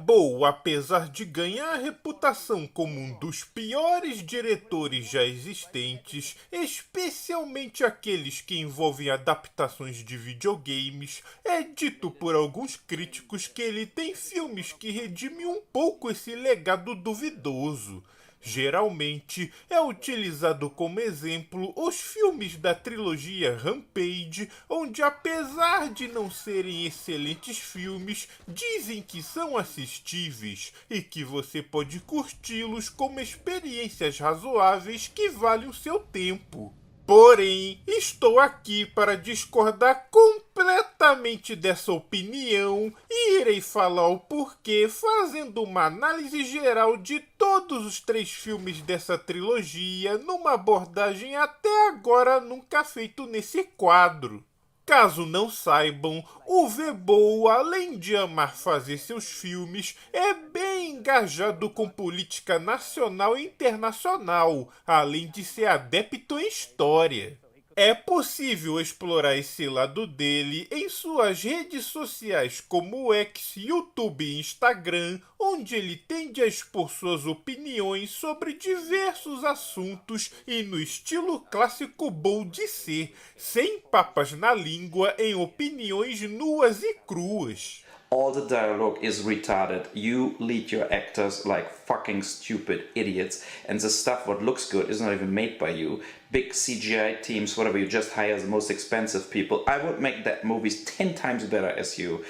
Bowl, apesar de ganhar a reputação como um dos piores diretores já existentes, especialmente aqueles que envolvem adaptações de videogames, é dito por alguns críticos que ele tem filmes que redimem um pouco esse legado duvidoso. Geralmente é utilizado como exemplo os filmes da trilogia Rampage, onde apesar de não serem excelentes filmes, dizem que são assistíveis e que você pode curti-los como experiências razoáveis que valem o seu tempo. Porém, estou aqui para discordar completamente dessa opinião e irei falar o porquê fazendo uma análise geral de todos os 3 filmes dessa trilogia numa abordagem até agora nunca feito nesse quadro. Caso não saibam, o Vebol, além de amar fazer seus filmes, é bem engajado com política nacional e internacional, além de ser adepto em história. É possível explorar esse lado dele em suas redes sociais como o X, YouTube e Instagram, onde ele tende a expor suas opiniões sobre diversos assuntos e no estilo clássico Bowl de ser, sem papas na língua em opiniões nuas e cruas. All the dialogue is retarded. You lead your actors like fucking stupid idiots, and the stuff what looks good is not even made by you. Big CGI teams, whatever, you just hire the most expensive people. I would make that movies 10 times better as you.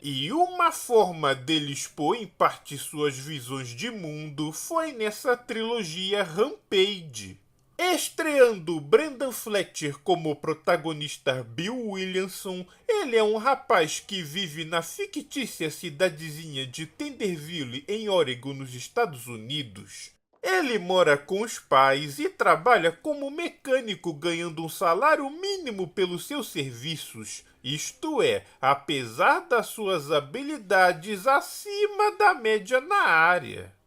E uma forma dele expor em parte suas visões de mundo foi nessa trilogia Rampage. Estreando Brendan Fletcher como protagonista Bill Williamson, ele é um rapaz que vive na fictícia cidadezinha de Tenderville, em Oregon, nos Estados Unidos. Ele mora com os pais e trabalha como mecânico, ganhando um salário mínimo pelos seus serviços. Isto é, apesar das suas habilidades acima da média na área.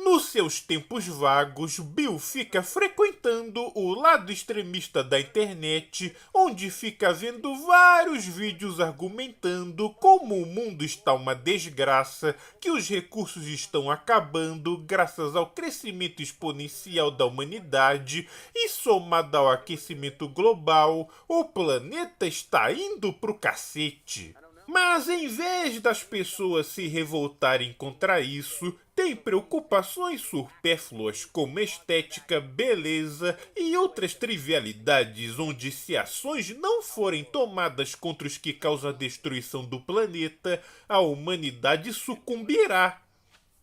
Nos seus tempos vagos, Bill fica frequentando o lado extremista da internet, onde fica vendo vários vídeos argumentando como o mundo está uma desgraça, que os recursos estão acabando graças ao crescimento exponencial da humanidade e, somado ao aquecimento global, o planeta está indo pro cacete. Mas em vez das pessoas se revoltarem contra isso, tem preocupações supérfluas como estética, beleza e outras trivialidades onde, se ações não forem tomadas contra os que causam a destruição do planeta, a humanidade sucumbirá.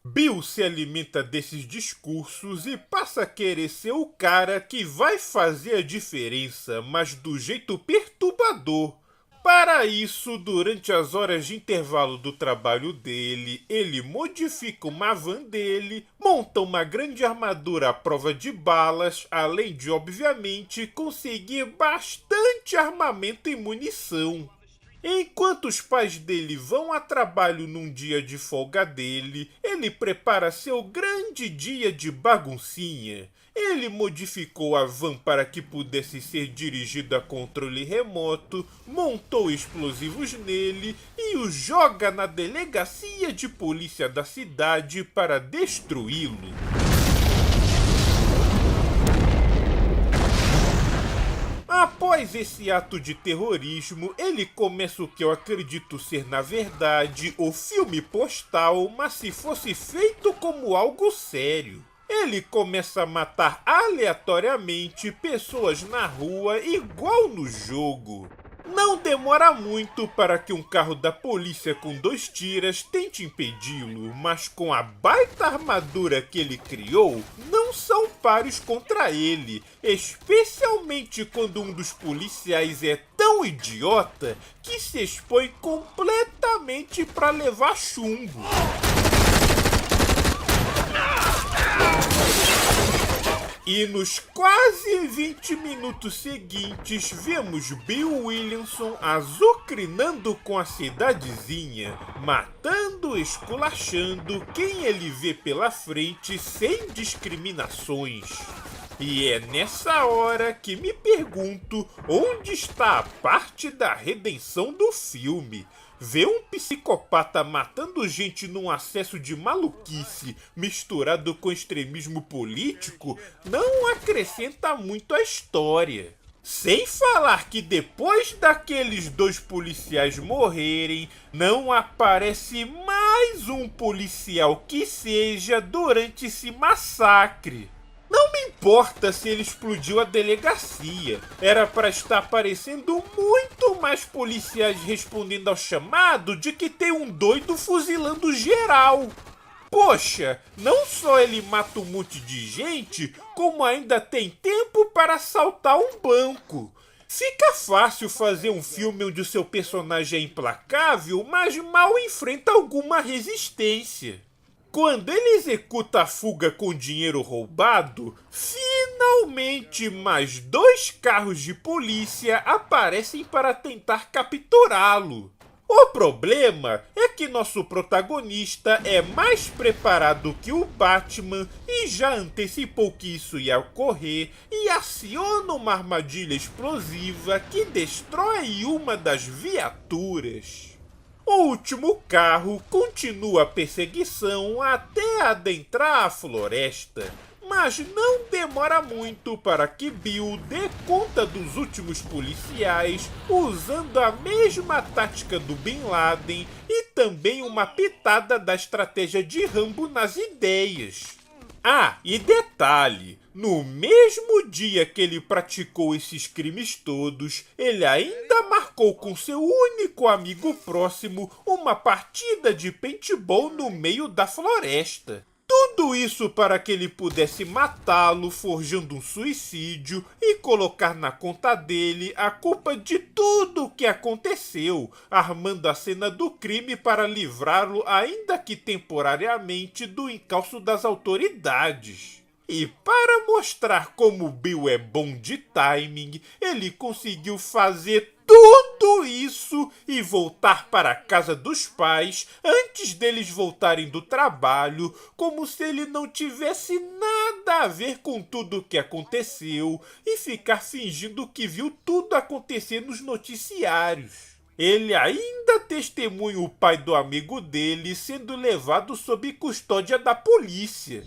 Bill se alimenta desses discursos e passa a querer ser o cara que vai fazer a diferença, mas do jeito perturbador. Para isso, durante as horas de intervalo do trabalho dele, ele modifica uma van dele, monta uma grande armadura à prova de balas, além de, obviamente, conseguir bastante armamento e munição. Enquanto os pais dele vão a trabalho num dia de folga dele, ele prepara seu grande dia de baguncinha. Ele modificou a van para que pudesse ser dirigida a controle remoto, montou explosivos nele e o joga na delegacia de polícia da cidade para destruí-lo. Após esse ato de terrorismo, ele começa o que eu acredito ser, na verdade, o filme postal, mas se fosse feito como algo sério. Ele começa a matar aleatoriamente pessoas na rua, igual no jogo. Não demora muito para que um carro da polícia com 2 tiras tente impedi-lo, mas com a baita armadura que ele criou, não são páreos contra ele, especialmente quando um dos policiais é tão idiota que se expõe completamente para levar chumbo. E nos quase 20 minutos seguintes, vemos Bill Williamson azucrinando com a cidadezinha, matando e esculachando quem ele vê pela frente sem discriminações. E é nessa hora que me pergunto onde está a parte da redenção do filme. Ver um psicopata matando gente num acesso de maluquice misturado com extremismo político não acrescenta muito à história. Sem falar que depois daqueles 2 policiais morrerem, não aparece mais um policial que seja durante esse massacre. Não me importa se ele explodiu a delegacia. Era para estar aparecendo muito mais policiais respondendo ao chamado de que tem um doido fuzilando geral. Poxa, não só ele mata um monte de gente, como ainda tem tempo para assaltar um banco. Fica fácil fazer um filme onde o seu personagem é implacável, mas mal enfrenta alguma resistência. Quando ele executa a fuga com dinheiro roubado, finalmente mais 2 carros de polícia aparecem para tentar capturá-lo. O problema é que nosso protagonista é mais preparado que o Batman e já antecipou que isso ia ocorrer e aciona uma armadilha explosiva que destrói uma das viaturas. O último carro continua a perseguição até adentrar a floresta, mas não demora muito para que Bill dê conta dos últimos policiais usando a mesma tática do Bin Laden e também uma pitada da estratégia de Rambo nas ideias. Ah, e detalhe, no mesmo dia que ele praticou esses crimes todos, ele ainda marcou com seu único amigo próximo uma partida de paintball no meio da floresta. Tudo isso para que ele pudesse matá-lo, forjando um suicídio e colocar na conta dele a culpa de tudo o que aconteceu, armando a cena do crime para livrá-lo, ainda que temporariamente, do encalço das autoridades. E para mostrar como Bill é bom de timing, ele conseguiu fazer tudo isso e voltar para a casa dos pais antes deles voltarem do trabalho, como se ele não tivesse nada a ver com tudo o que aconteceu e ficar fingindo que viu tudo acontecer nos noticiários. Ele ainda testemunha o pai do amigo dele sendo levado sob custódia da polícia.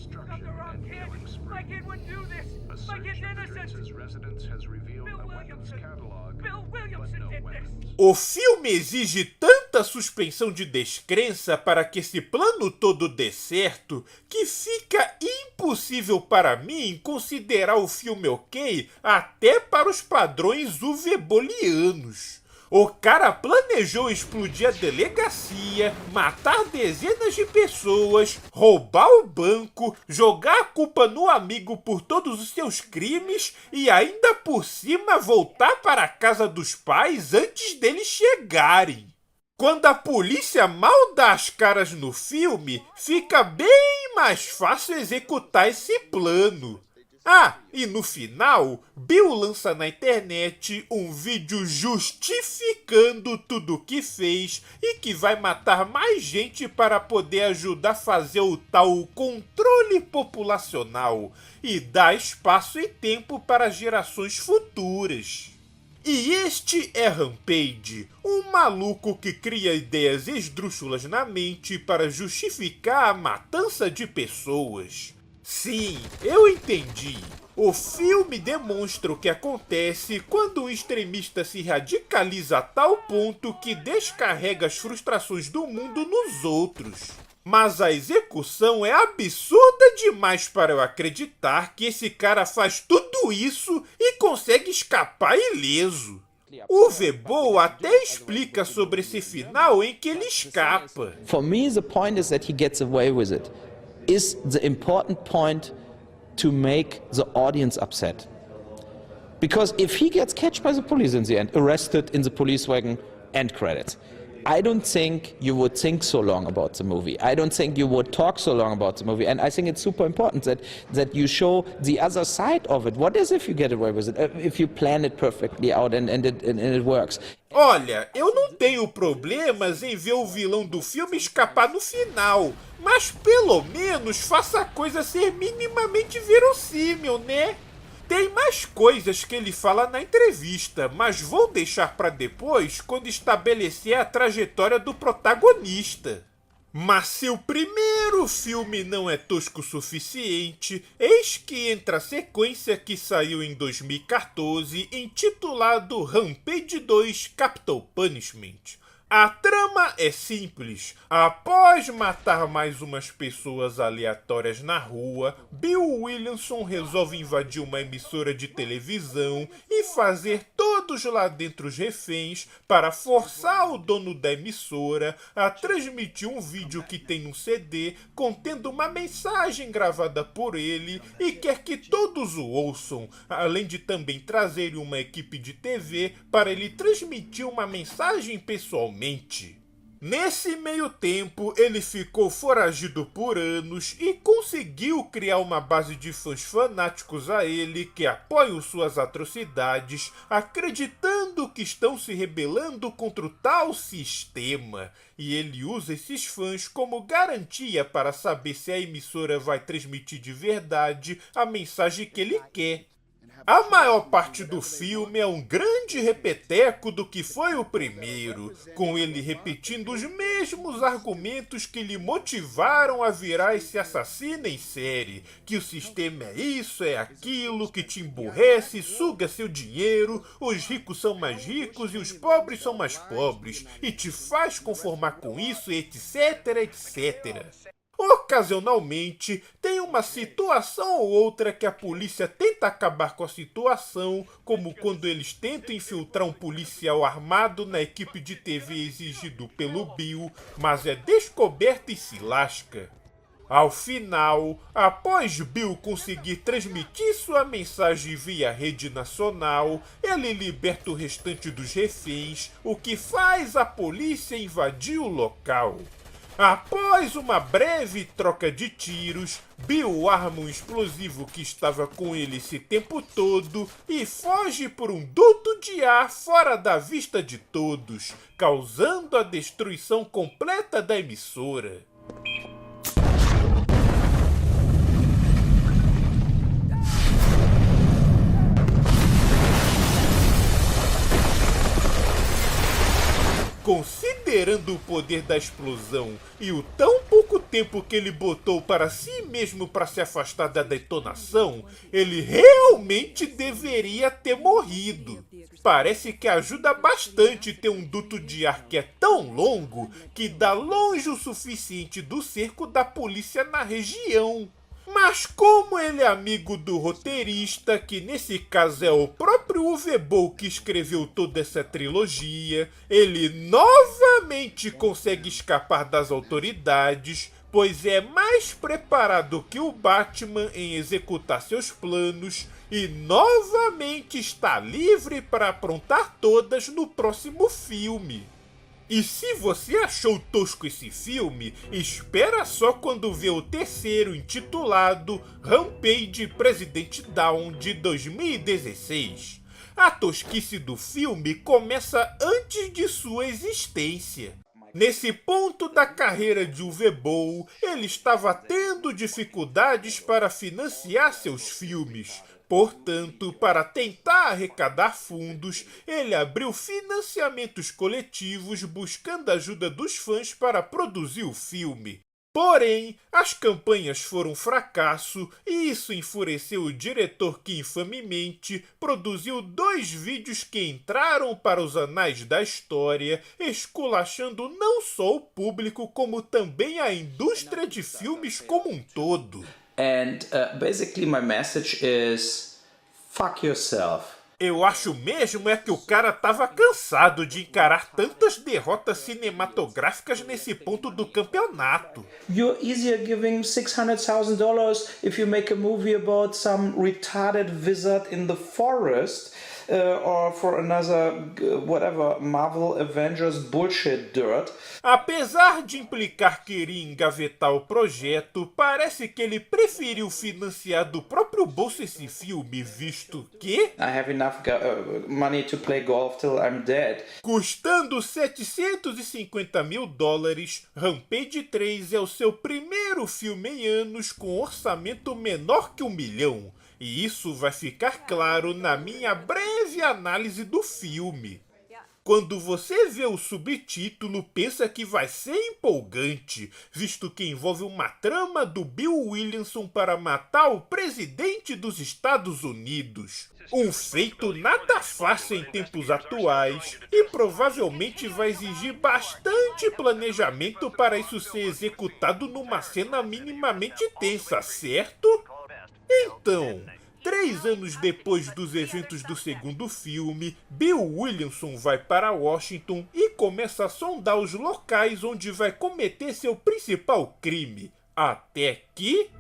O filme exige tanta suspensão de descrença para que esse plano todo dê certo que fica impossível para mim considerar o filme ok até para os padrões uvebolianos. O cara planejou explodir a delegacia, matar dezenas de pessoas, roubar o banco, jogar a culpa no amigo por todos os seus crimes e ainda por cima voltar para a casa dos pais antes deles chegarem. Quando a polícia mal dá as caras no filme, fica bem mais fácil executar esse plano. Ah, e no final, Bill lança na internet um vídeo justificando tudo o que fez e que vai matar mais gente para poder ajudar a fazer o tal controle populacional e dar espaço e tempo para gerações futuras. E este é Rampage, um maluco que cria ideias esdrúxulas na mente para justificar a matança de pessoas. Sim, eu entendi. O filme demonstra o que acontece quando um extremista se radicaliza a tal ponto que descarrega as frustrações do mundo nos outros. Mas a execução é absurda demais para eu acreditar que esse cara faz tudo isso e consegue escapar ileso. O Vebo até explica sobre esse final em que ele escapa. For me, the point is that he gets away with it. Is the important point to make the audience upset. Because if he gets catched by the police in the end, arrested in the police wagon, end credits, I don't think you would think so long about the movie. I don't think you would talk so long about the movie. And I think it's super important that you show the other side of it. What is if you get away with it? If you plan it perfectly out and it works. Olha, eu não tenho problemas em ver o vilão do filme escapar no final, mas pelo menos faça a coisa ser minimamente verossímil, né? Tem mais coisas que ele fala na entrevista, mas vou deixar para depois quando estabelecer a trajetória do protagonista. Mas se o primeiro filme não é tosco o suficiente, eis que entra a sequência que saiu em 2014, intitulado Rampage 2 Capital Punishment. A trama é simples. Após matar mais umas pessoas aleatórias na rua, Bill Williamson resolve invadir uma emissora de televisão e fazer todos lá dentro os reféns para forçar o dono da emissora a transmitir um vídeo que tem um CD contendo uma mensagem gravada por ele e quer que todos o ouçam, além de também trazer uma equipe de TV para ele transmitir uma mensagem pessoalmente. Nesse meio tempo, ele ficou foragido por anos e conseguiu criar uma base de fãs fanáticos a ele que apoiam suas atrocidades, acreditando que estão se rebelando contra o tal sistema. E ele usa esses fãs como garantia para saber se a emissora vai transmitir de verdade a mensagem que ele quer. A maior parte do filme é um grande repeteco do que foi o primeiro, com ele repetindo os mesmos argumentos que lhe motivaram a virar esse assassino em série, que o sistema é isso, é aquilo, que te emburrece, suga seu dinheiro, os ricos são mais ricos e os pobres são mais pobres, e te faz conformar com isso, etc, etc. Ocasionalmente, tem uma situação ou outra que a polícia tenta acabar com a situação, como quando eles tentam infiltrar um policial armado na equipe de TV exigido pelo Bill, mas é descoberto e se lasca. Ao final, após Bill conseguir transmitir sua mensagem via rede nacional, ele liberta o restante dos reféns, o que faz a polícia invadir o local. Após uma breve troca de tiros, Bill arma um explosivo que estava com ele esse tempo todo e foge por um duto de ar fora da vista de todos, causando a destruição completa da emissora. Considerando o poder da explosão e o tão pouco tempo que ele botou para si mesmo para se afastar da detonação, ele realmente deveria ter morrido. Parece que ajuda bastante ter um duto de ar que é tão longo que dá longe o suficiente do cerco da polícia na região. Mas como ele é amigo do roteirista, que nesse caso é o próprio Uwe Boll que escreveu toda essa trilogia, ele novamente consegue escapar das autoridades, pois é mais preparado que o Batman em executar seus planos e novamente está livre para aprontar todas no próximo filme. E se você achou tosco esse filme, espera só quando vê o terceiro, intitulado Rampage President Down, de 2016. A tosquice do filme começa antes de sua existência. Nesse ponto da carreira de Uwe Boll, ele estava tendo dificuldades para financiar seus filmes. Portanto, para tentar arrecadar fundos, ele abriu financiamentos coletivos buscando a ajuda dos fãs para produzir o filme. Porém, as campanhas foram um fracasso e isso enfureceu o diretor que infamemente produziu 2 vídeos que entraram para os anais da história, esculachando não só o público como também a indústria de filmes como um todo. And basically my message is, fuck yourself. Eu acho mesmo é que o cara tava cansado de encarar tantas derrotas cinematográficas nesse ponto do campeonato. You're easier giving $600,000 if you make a movie about some retarded wizard in the forest or for another whatever Marvel Avengers bullshit dirt. Apesar de implicar que iria engavetar o projeto, parece que ele preferiu financiar do próprio bolso esse filme, visto que I have enough money to play golf till I'm dead. Custando $750 mil, Rampage 3 é o seu primeiro filme em anos com orçamento menor que $1 milhão. E isso vai ficar claro na minha breve análise do filme. Quando você vê o subtítulo, pensa que vai ser empolgante, visto que envolve uma trama do Bill Williamson para matar o presidente dos Estados Unidos. Um feito nada fácil em tempos atuais e provavelmente vai exigir bastante planejamento para isso ser executado numa cena minimamente tensa, certo? Então, 3 anos depois dos eventos do segundo filme, Bill Williamson vai para Washington e começa a sondar os locais onde vai cometer seu principal crime. Até que...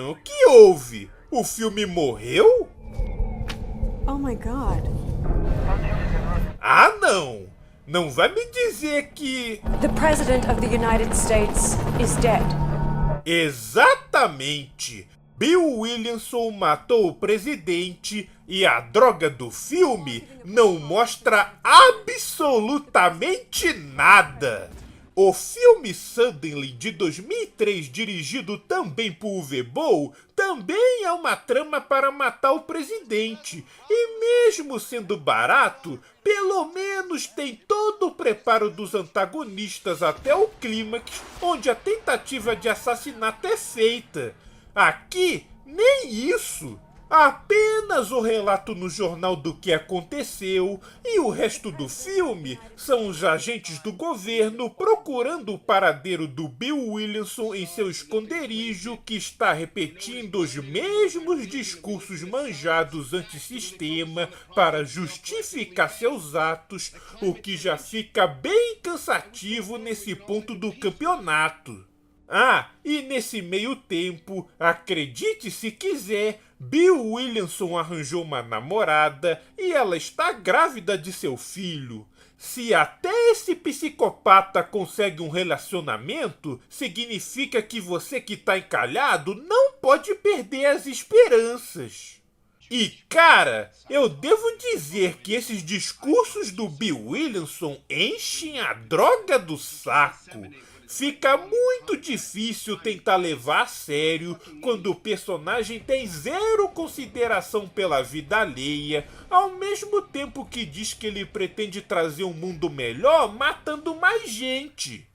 o que houve? O filme morreu? Oh my God. Ah, não! Não vai me dizer que... The President of the United States is dead. Exatamente! Bill Williamson matou o presidente e a droga do filme não mostra absolutamente nada. O filme Suddenly, de 2003, dirigido também por Uwe Boll, também é uma trama para matar o presidente. E mesmo sendo barato, pelo menos tem todo o preparo dos antagonistas até o clímax, onde a tentativa de assassinato é feita. Aqui, nem isso. Apenas o relato no jornal do que aconteceu e o resto do filme são os agentes do governo procurando o paradeiro do Bill Williamson em seu esconderijo, que está repetindo os mesmos discursos manjados antissistema para justificar seus atos, o que já fica bem cansativo nesse ponto do campeonato. Ah, e nesse meio tempo, acredite se quiser, Bill Williamson arranjou uma namorada e ela está grávida de seu filho. Se até esse psicopata consegue um relacionamento, significa que você que está encalhado não pode perder as esperanças. E cara, eu devo dizer que esses discursos do Bill Williamson enchem a droga do saco. Fica muito difícil tentar levar a sério quando o personagem tem zero consideração pela vida alheia, ao mesmo tempo que diz que ele pretende trazer um mundo melhor matando mais gente.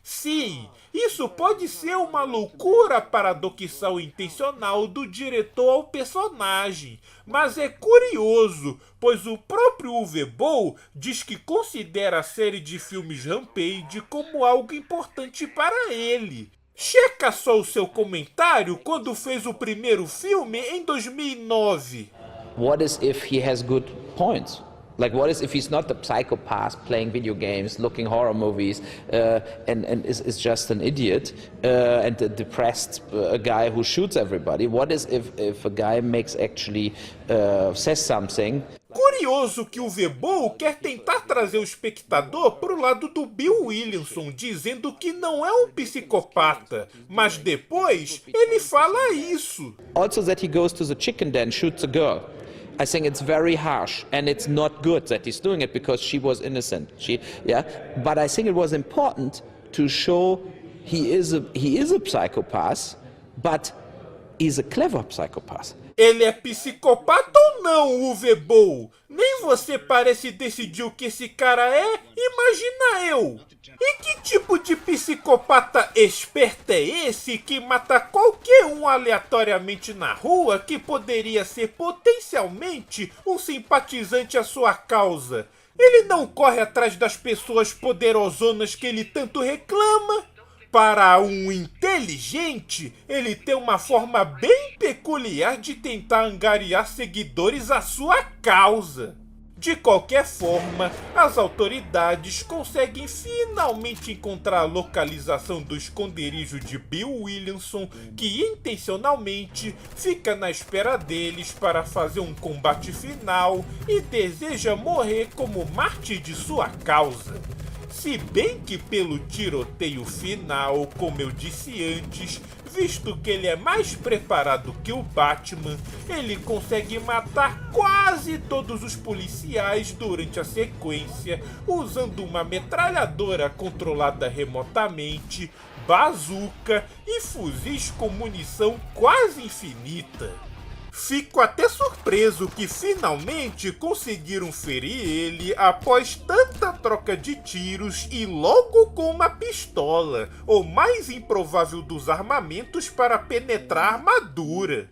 Sim, isso pode ser uma loucura paradoxal intencional do diretor ao personagem, mas é curioso, pois o próprio Uwe Boll diz que considera a série de filmes Rampage como algo importante para ele. Checa só o seu comentário quando fez o primeiro filme em 2009. What is if he has good points? Like, what is if he's not the psychopath playing video games, looking horror movies, and is just an idiot and a depressed guy who shoots everybody? What is if a guy makes actually says something? Curioso que o Uwe Boll quer tentar trazer o espectador para o lado do Bill Williamson, dizendo que não é um psicopata, mas depois ele fala isso. Also that he goes to the chicken den, shoots a girl. I think it's very harsh, and it's not good that he's doing it because she was innocent. But I think it was important to show he is a psychopath, but he's a clever psychopath. Ele é psicopata ou não, Uwe Boll? Nem você parece decidir o que esse cara é, imagina eu. E que tipo de psicopata esperto é esse que mata qualquer um aleatoriamente na rua que poderia ser potencialmente um simpatizante à sua causa? Ele não corre atrás das pessoas poderosonas que ele tanto reclama? Para um inteligente, ele tem uma forma bem peculiar de tentar angariar seguidores à sua causa. De qualquer forma, as autoridades conseguem finalmente encontrar a localização do esconderijo de Bill Williamson, que intencionalmente fica na espera deles para fazer um combate final e deseja morrer como mártir de sua causa. Se bem que pelo tiroteio final, como eu disse antes, visto que ele é mais preparado que o Batman, ele consegue matar quase todos os policiais durante a sequência, usando uma metralhadora controlada remotamente, bazuca e fuzis com munição quase infinita. Fico até surpreso que finalmente conseguiram ferir ele após tanta troca de tiros e logo com uma pistola, o mais improvável dos armamentos para penetrar a armadura.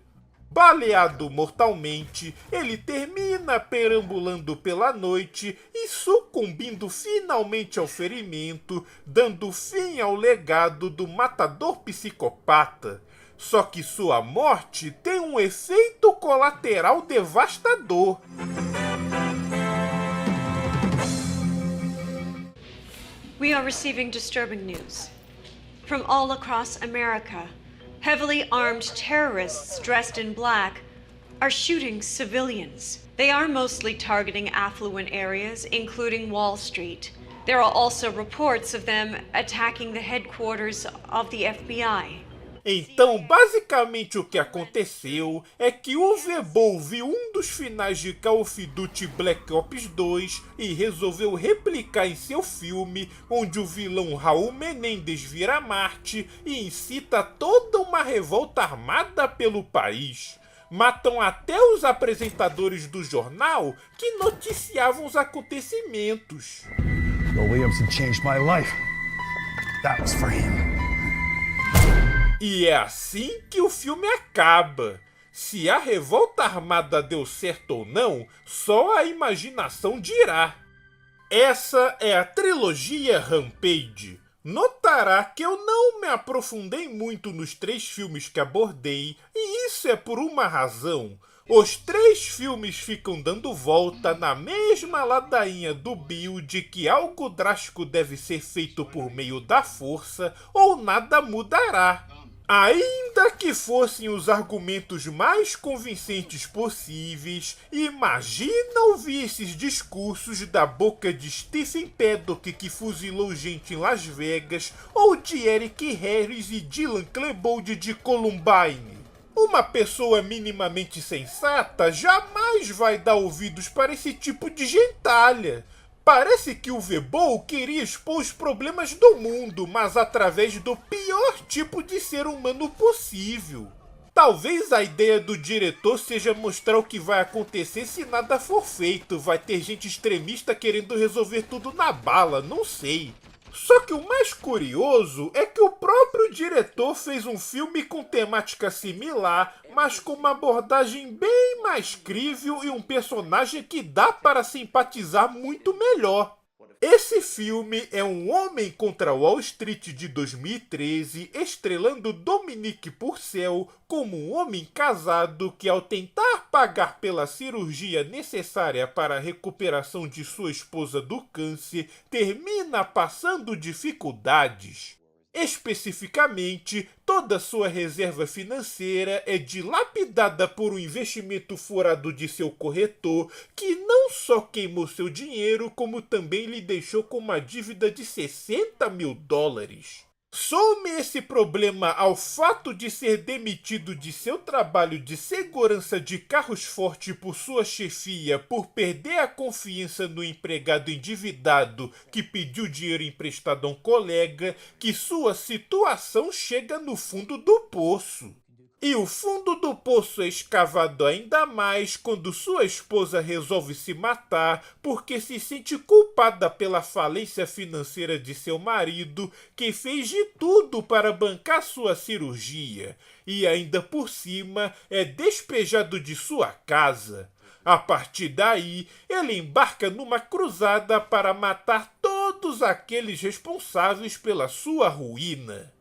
Baleado mortalmente, ele termina perambulando pela noite e sucumbindo finalmente ao ferimento, dando fim ao legado do matador psicopata. Só que sua morte tem um efeito colateral devastador. We are receiving disturbing news. From all across America, heavily armed terrorists dressed in black are shooting civilians. They are mostly targeting affluent areas, including Wall Street. There are also reports of them attacking the headquarters of the FBI. Então, basicamente o que aconteceu é que o Vebol viu um dos finais de Call of Duty Black Ops 2 e resolveu replicar em seu filme, onde o vilão Raul Menendez vira Marte e incita toda uma revolta armada pelo país. Matam até os apresentadores do jornal que noticiavam os acontecimentos. Bill Williamson changed my life. That was for him. E é assim que o filme acaba. Se a revolta armada deu certo ou não, só a imaginação dirá. Essa é a trilogia Rampage. Notará que eu não me aprofundei muito nos 3 filmes que abordei, e isso é por uma razão. Os 3 filmes ficam dando volta na mesma ladainha do Bill de que algo drástico deve ser feito por meio da força ou nada mudará. Ainda que fossem os argumentos mais convincentes possíveis, imagina ouvir esses discursos da boca de Stephen Paddock, que fuzilou gente em Las Vegas, ou de Eric Harris e Dylan Klebold de Columbine. Uma pessoa minimamente sensata jamais vai dar ouvidos para esse tipo de gentalha. Parece que o Vebol queria expor os problemas do mundo, mas através do pior tipo de ser humano possível. Talvez a ideia do diretor seja mostrar o que vai acontecer se nada for feito. Vai ter gente extremista querendo resolver tudo na bala, não sei. Só que o mais curioso é que o próprio diretor fez um filme com temática similar, mas com uma abordagem bem mais crível e um personagem que dá para simpatizar muito melhor. Esse filme é Um Homem contra Wall Street de 2013, estrelando Dominique Purcell como um homem casado que, ao tentar pagar pela cirurgia necessária para a recuperação de sua esposa do câncer, termina passando dificuldades. Especificamente, toda sua reserva financeira é dilapidada por um investimento furado de seu corretor, que não só queimou seu dinheiro, como também lhe deixou com uma dívida de $60 mil. Some esse problema ao fato de ser demitido de seu trabalho de segurança de carros forte por sua chefia por perder a confiança no empregado endividado que pediu dinheiro emprestado a um colega, que sua situação chega no fundo do poço. E o fundo do poço é escavado ainda mais quando sua esposa resolve se matar porque se sente culpada pela falência financeira de seu marido, que fez de tudo para bancar sua cirurgia, e ainda por cima é despejado de sua casa. A partir daí, ele embarca numa cruzada para matar todos aqueles responsáveis pela sua ruína.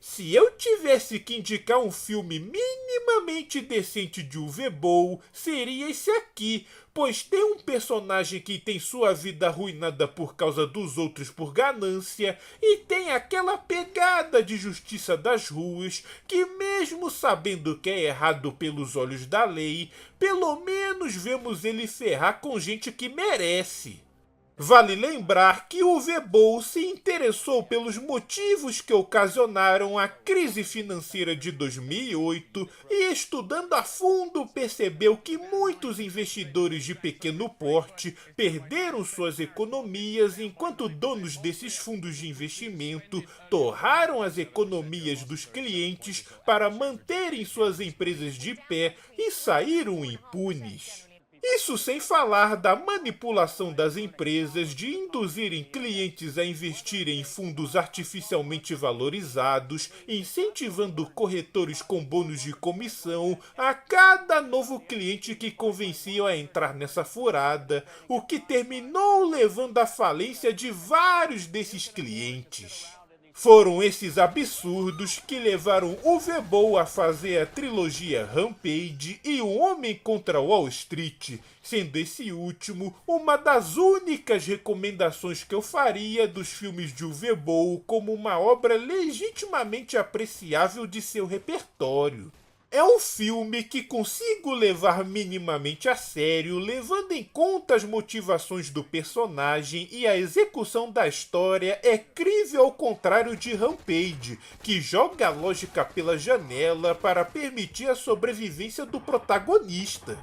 Se eu tivesse que indicar um filme minimamente decente de Uwe Boll, seria esse aqui, pois tem um personagem que tem sua vida arruinada por causa dos outros por ganância, e tem aquela pegada de justiça das ruas que, mesmo sabendo que é errado pelos olhos da lei, pelo menos vemos ele ferrar com gente que merece. Vale lembrar que o Vebol se interessou pelos motivos que ocasionaram a crise financeira de 2008 e, estudando a fundo, percebeu que muitos investidores de pequeno porte perderam suas economias enquanto donos desses fundos de investimento torraram as economias dos clientes para manterem suas empresas de pé e saíram impunes. Isso sem falar da manipulação das empresas de induzirem clientes a investirem em fundos artificialmente valorizados, incentivando corretores com bônus de comissão a cada novo cliente que convenciam a entrar nessa furada, o que terminou levando à falência de vários desses clientes. Foram esses absurdos que levaram o Vebol a fazer a trilogia Rampage e O Homem contra Wall Street, sendo esse último uma das únicas recomendações que eu faria dos filmes de O Vebol como uma obra legitimamente apreciável de seu repertório. É um filme que consigo levar minimamente a sério, levando em conta as motivações do personagem, e a execução da história é crível ao contrário de Rampage, que joga a lógica pela janela para permitir a sobrevivência do protagonista.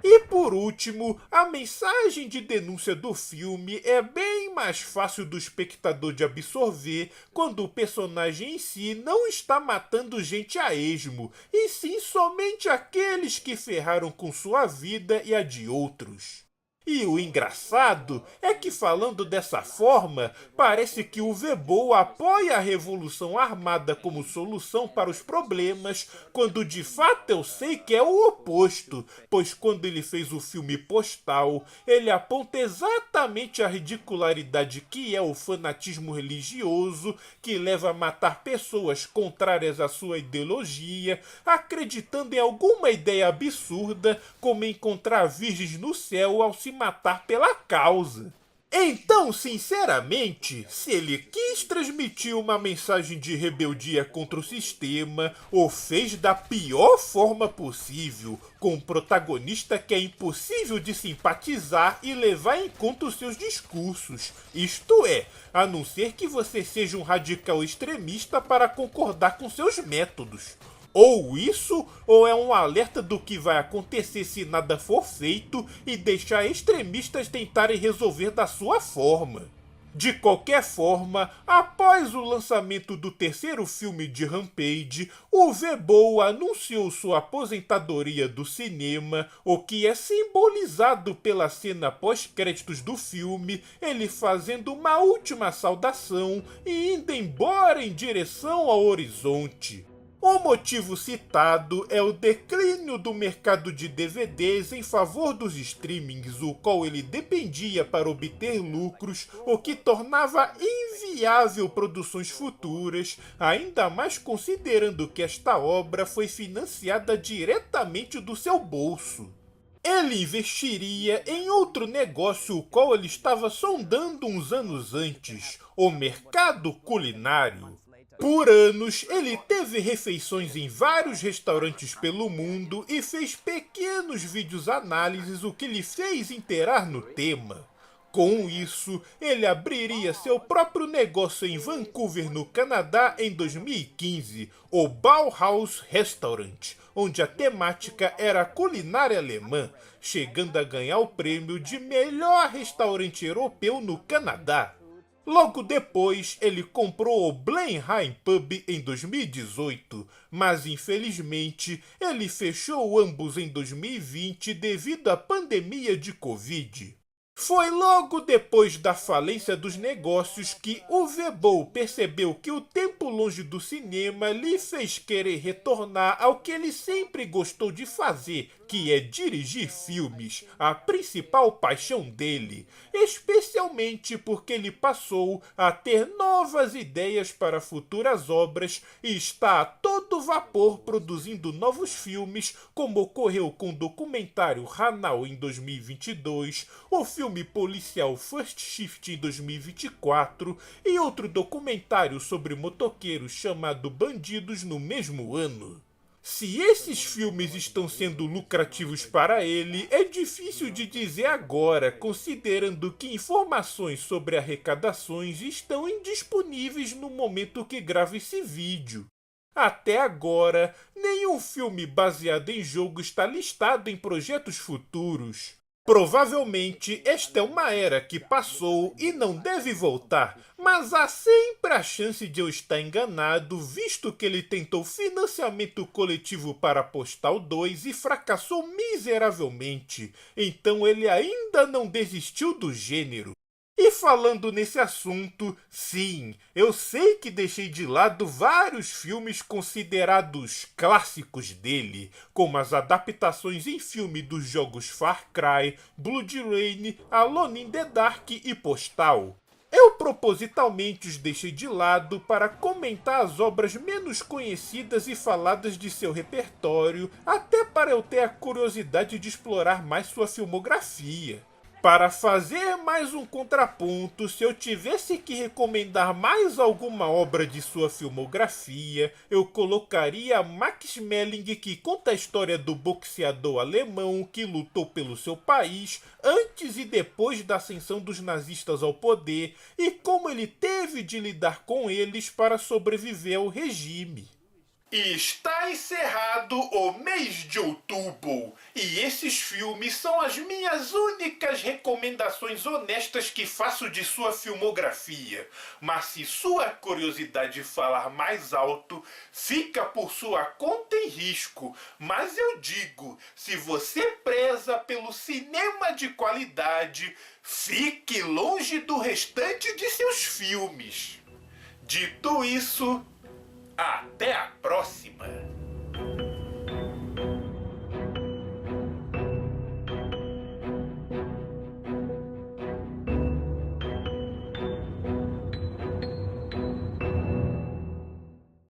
E por último, a mensagem de denúncia do filme é bem mais fácil do espectador de absorver quando o personagem em si não está matando gente a esmo, e sim somente aqueles que ferraram com sua vida e a de outros. E o engraçado é que, falando dessa forma, parece que o Vebol apoia a revolução armada como solução para os problemas, quando de fato eu sei que é o oposto, pois quando ele fez o filme Postal, ele aponta exatamente a ridicularidade que é o fanatismo religioso, que leva a matar pessoas contrárias à sua ideologia, acreditando em alguma ideia absurda, como encontrar virgens no céu ao se matar pela causa. Então, sinceramente, se ele quis transmitir uma mensagem de rebeldia contra o sistema, o fez da pior forma possível, com um protagonista que é impossível de simpatizar e levar em conta os seus discursos. Isto é, a não ser que você seja um radical extremista para concordar com seus métodos. Ou isso, ou é um alerta do que vai acontecer se nada for feito e deixar extremistas tentarem resolver da sua forma. De qualquer forma, após o lançamento do terceiro filme de Rampage, o Vebol anunciou sua aposentadoria do cinema, o que é simbolizado pela cena pós-créditos do filme, ele fazendo uma última saudação e indo embora em direção ao horizonte. O motivo citado é o declínio do mercado de DVDs em favor dos streamings, o qual ele dependia para obter lucros, o que tornava inviável produções futuras, ainda mais considerando que esta obra foi financiada diretamente do seu bolso. Ele investiria em outro negócio o qual ele estava sondando uns anos antes, o mercado culinário. Por anos, ele teve refeições em vários restaurantes pelo mundo e fez pequenos vídeos análises, o que lhe fez inteirar no tema. Com isso, ele abriria seu próprio negócio em Vancouver, no Canadá, em 2015, o Bauhaus Restaurant, onde a temática era a culinária alemã, chegando a ganhar o prêmio de melhor restaurante europeu no Canadá. Logo depois, ele comprou o Blenheim Pub em 2018, mas infelizmente ele fechou ambos em 2020 devido à pandemia de Covid. Foi logo depois da falência dos negócios que o Vebol percebeu que o tempo longe do cinema lhe fez querer retornar ao que ele sempre gostou de fazer, que é dirigir filmes, a principal paixão dele, especialmente porque ele passou a ter novas ideias para futuras obras e está a todo vapor produzindo novos filmes, como ocorreu com o documentário Hanau em 2022, o filme policial First Shift em 2024 e outro documentário sobre motoqueiros chamado Bandidos no mesmo ano. Se esses filmes estão sendo lucrativos para ele, é difícil de dizer agora, considerando que informações sobre arrecadações estão indisponíveis no momento que gravo esse vídeo. Até agora, nenhum filme baseado em jogo está listado em projetos futuros. Provavelmente esta é uma era que passou e não deve voltar, mas há sempre a chance de eu estar enganado, visto que ele tentou financiamento coletivo para Postal 2 e fracassou miseravelmente, então ele ainda não desistiu do gênero. E falando nesse assunto, sim, eu sei que deixei de lado vários filmes considerados clássicos dele, como as adaptações em filme dos jogos Far Cry, Blood Rain, Alone in the Dark e Postal. Eu propositalmente os deixei de lado para comentar as obras menos conhecidas e faladas de seu repertório, até para eu ter a curiosidade de explorar mais sua filmografia. Para fazer mais um contraponto, se eu tivesse que recomendar mais alguma obra de sua filmografia, eu colocaria Max Schmeling, que conta a história do boxeador alemão que lutou pelo seu país antes e depois da ascensão dos nazistas ao poder e como ele teve de lidar com eles para sobreviver ao regime. E está encerrado o mês de outubro, e esses filmes são as minhas únicas recomendações honestas que faço de sua filmografia. Mas se sua curiosidade falar mais alto, fica por sua conta e risco. Mas eu digo, se você preza pelo cinema de qualidade, fique longe do restante de seus filmes. Dito isso, até a próxima!